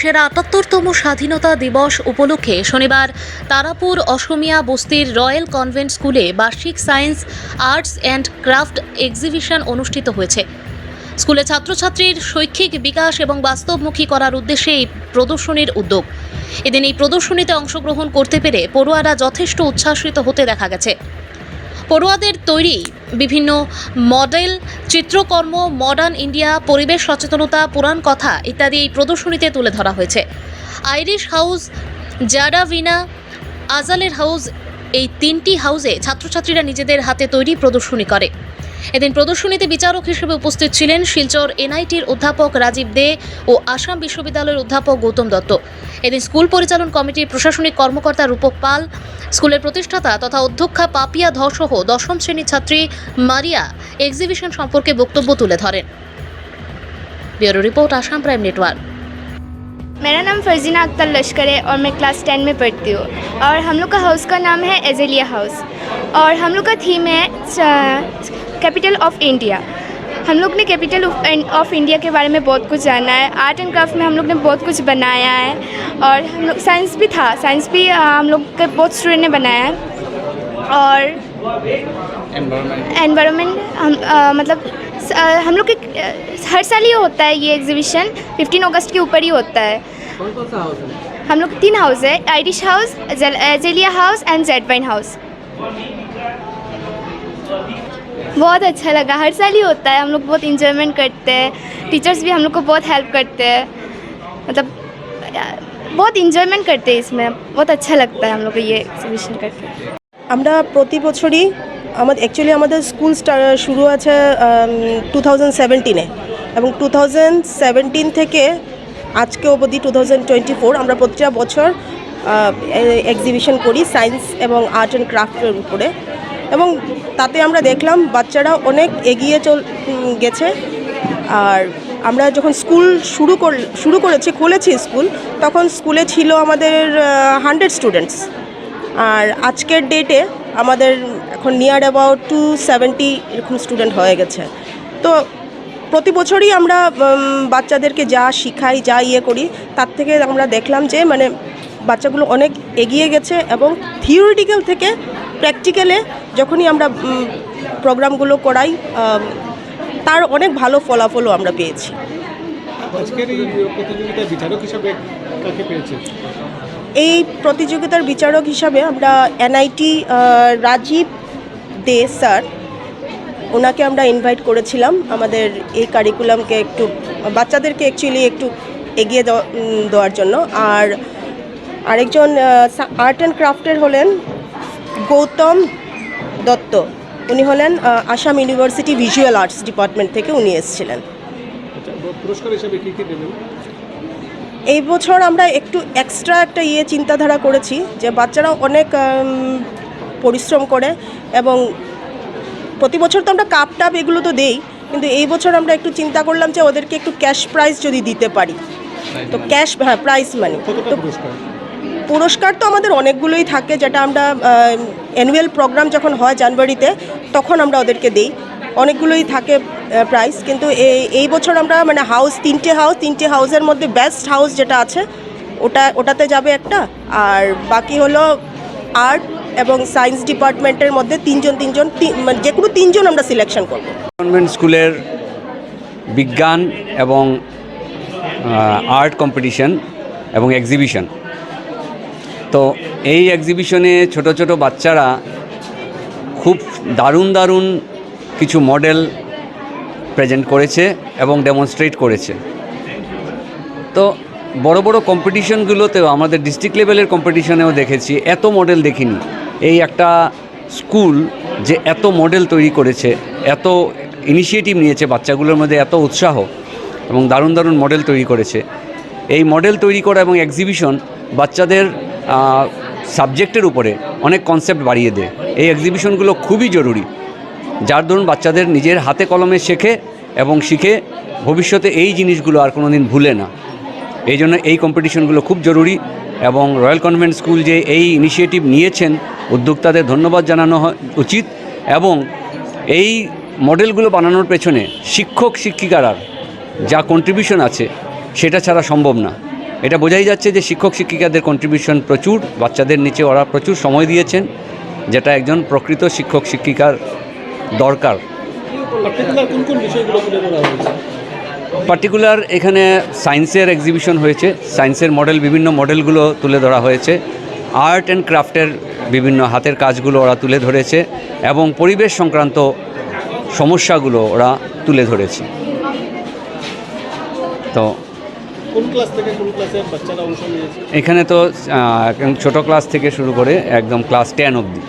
দেশের ৭৮তম স্বাধীনতা দিবস উপলক্ষে শনিবার তারাপুর অসমিয়া বস্তির রয়্যাল কনভেন্ট স্কুলে বার্ষিক science, arts and craft exhibition অনুষ্ঠিত হয়েছে। স্কুলে ছাত্রছাত্রীর শৈক্ষিক বিকাশ এবং বাস্তবমুখী করার উদ্দেশ্যে এই প্রদর্শনীর উদ্যোগ। এদিন এই প্রদর্শনীতে অংশগ্রহণ করতে পেরে পড়ুয়ারা যথেষ্ট উচ্ছ্বাসিত হতে দেখা গেছে। পড়ুয়াদের তৈরি বিভিন্ন মডেল, চিত্রকর্ম, মডার্ন ইন্ডিয়া, পরিবেশ সচেতনতা, পুরাণ কথা ইত্যাদি এই প্রদর্শনীতে তুলে ধরা হয়েছে। আইরিশ হাউস, জাডাভিনা, আজালের হাউস, এই তিনটি হাউসে ছাত্রছাত্রীরা নিজেদের হাতে তৈরি প্রদর্শনী করে। এদিন প্রদর্শনীতে বিচারক হিসেবে উপস্থিত ছিলেন শিলচর এনআইটির অধ্যাপক রাজীব দে ও আসাম বিশ্ববিদ্যালয়ের অধ্যাপক গৌতম দত্ত। এদিন স্কুল পরিচালন কমিটির প্রশাসনিক কর্মকর্তা রূপক পাল, স্কুলের প্রতিষ্ঠাতা তথা অধ্যক্ষা পাপিয়া ধর সহ দশম শ্রেণীর ছাত্রী মারিয়া এক্সিবিশন সম্পর্কে বক্তব্য তুলে ধরেন। Bureau report, Assam prime network. मेरा नाम फर्जीना अख्तर लश्कर है और मैं क्लास 10 में पढ़ती हूँ और हम लोग का हाउस का नाम है एजेलिया हाउस और हम लोग का थीम है कैपिटल ऑफ इंडिया। हम लोग ने कैपिटल ऑफ इंडिया के बारे में बहुत कुछ जाना है। आर्ट एंड क्राफ्ट में हम लोग ने बहुत कुछ बनाया है और हम लोग साइंस भी था, साइंस भी हम लोग के बहुत स्टूडेंट ने बनाया है। और एनवायरनमेंट मतलब हम लोग के हर साल ये होता है, ये एग्जीबिशन 15 अगस्त के ऊपर ही होता है। कौन सा हाउस है? हम लोग 3 हाउस है, Irish house, azalea house and Z wine house. बहुत अच्छा लगा, हर साल ही होता है, हम लोग बहुत इंजॉयमेंट करते हैं। टीचर्स भी हम लोग को बहुत हेल्प करते हैं, मतलब बहुत इंजॉयमेंट करते हैं इसमें, बहुत अच्छा लगता है हम लोग को ये एग्जीबिशन करके। আমরা প্রতি বছরই আমাদের স্কুল শুরু আছে 2017-এ এবং 2017 থেকে আজকে অবধি 2024 আমরা প্রতিটা বছর এক্সিবিশন করি সায়েন্স এবং আর্ট অ্যান্ড ক্রাফটের উপরে, এবং তাতে আমরা দেখলাম বাচ্চারা অনেক এগিয়ে গেছে। আর আমরা যখন স্কুল খুলেছি স্কুল, তখন স্কুলে ছিল আমাদের 100 স্টুডেন্টস, আর আজকের ডেটে আমাদের এখন নিয়ার অ্যাবাউট 270 এরকম স্টুডেন্ট হয়ে গেছে। তো প্রতি বছরই আমরা বাচ্চাদেরকে যা শিখাই, যা করি, তার থেকে আমরা দেখলাম যে মানে বাচ্চাগুলো অনেক এগিয়ে গেছে এবং থিওরিটিক্যাল থেকে প্র্যাকটিক্যালে যখনই আমরা প্রোগ্রামগুলো করাই তার অনেক ভালো ফলাফলও আমরা পেয়েছি। আজকের এই প্রতিযোগিতার বিচারক হিসাবে কাকে পেয়েছে? এই প্রতিযোগিতার বিচারক হিসাবে আমরা এনআইটি রাজীব দে স্যার, ওনাকে আমরা ইনভাইট করেছিলাম আমাদের এই কারিকুলামকে একটু বাচ্চাদেরকে অ্যাকচুয়ালি একটু এগিয়ে দেওয়ার জন্য। আর আরেকজন আর্ট অ্যান্ড ক্রাফটের হলেন গৌতম দত্ত, উনি হলেন Assam university visual arts department থেকে উনি এসেছিলেন। পুরস্কার হিসাবে কী কী দেবেন? এই বছর আমরা একটু এক্সট্রা একটা চিন্তাধারা করেছি যে বাচ্চারা অনেক পরিশ্রম করে এবং প্রতি বছর তো আমরা কাপ টাপ এগুলো তো দেই, কিন্তু এই বছর আমরা একটু চিন্তা করলাম যে ওদেরকে একটু ক্যাশ প্রাইজ যদি দিতে পারি, তো ক্যাশ প্রাইজ মানি। তো পুরস্কার তো আমাদের অনেকগুলোই থাকে, যেটা আমরা অ্যানুয়াল প্রোগ্রাম যখন হয় জানুয়ারিতে তখন আমরা ওদেরকে দিই, অনেকগুলোই থাকে প্রাইস। কিন্তু এই বছর আমরা মানে তিনটে হাউসের মধ্যে বেস্ট হাউস যেটা আছে ওটাতে যাবে একটা, আর বাকি হলো আর্ট এবং সায়েন্স ডিপার্টমেন্টের মধ্যে তিনজন মানে যে কোনো 3 জন আমরা সিলেকশন করব। কনভেন্ট স্কুলের বিজ্ঞান এবং আর্ট কম্পিটিশন এবং এক্সিবিশন, তো এই এক্সিবিশনে ছোট ছোট বাচ্চারা খুব দারুণ কিছু মডেল প্রেজেন্ট করেছে এবং ডেমনস্ট্রেট করেছে। তো বড় বড় কম্পিটিশনগুলোতেও আমাদের ডিস্ট্রিক্ট লেভেলের কম্পিটিশনেও দেখেছি, এত মডেল দেখিনি। এই একটা স্কুল যে এত মডেল তৈরি করেছে, এত ইনিশিয়েটিভ নিয়েছে, বাচ্চাগুলোর মধ্যে এত উৎসাহ এবং দারুণ মডেল তৈরি করেছে। এই মডেল তৈরি করা এবং এক্সিবিশন বাচ্চাদের সাবজেক্টের উপরে অনেক কনসেপ্ট বাড়িয়ে দেয়। এই এক্সিবিশনগুলো খুবই জরুরি, যার দরুন বাচ্চাদের নিজের হাতে কলমে শেখে এবং শিখে ভবিষ্যতে এই জিনিসগুলো আর কোনো দিন ভুলে না। এই জন্য এই কম্পিটিশনগুলো খুব জরুরি এবং রয়্যাল কনভেন্ট স্কুল যে এই ইনিশিয়েটিভ নিয়েছেন, উদ্যোক্তাদের ধন্যবাদ জানানো উচিত। এবং এই মডেলগুলো বানানোর পেছনে শিক্ষক শিক্ষিকারা যা কন্ট্রিবিউশন আছে সেটা ছাড়া সম্ভব না। এটা বোঝাই যাচ্ছে যে শিক্ষক শিক্ষিকাদের কন্ট্রিবিউশন প্রচুর, বাচ্চাদের নিচে ওরা প্রচুর সময় দিয়েছেন, যেটা একজন প্রকৃত শিক্ষক শিক্ষিকার দরকার। পার্টিকুলার কোন কোন বিষয়গুলো তুলে ধরা হয়েছে? পার্টিকুলার এখানে সায়েন্সের এক্সিবিশন হয়েছে, সায়েন্সের মডেল, বিভিন্ন মডেলগুলো তুলে ধরা হয়েছে। আর্ট অ্যান্ড ক্রাফটের বিভিন্ন হাতের কাজগুলো ওরা তুলে ধরেছে এবং পরিবেশ সংক্রান্ত সমস্যাগুলো ওরা তুলে ধরেছে। তো কোন ক্লাস থেকে কোন ক্লাসের বাচ্চারা অংশ নিয়েছে? এখানে তো ছোট ক্লাস থেকে শুরু করে একদম ক্লাস 10 অবধি।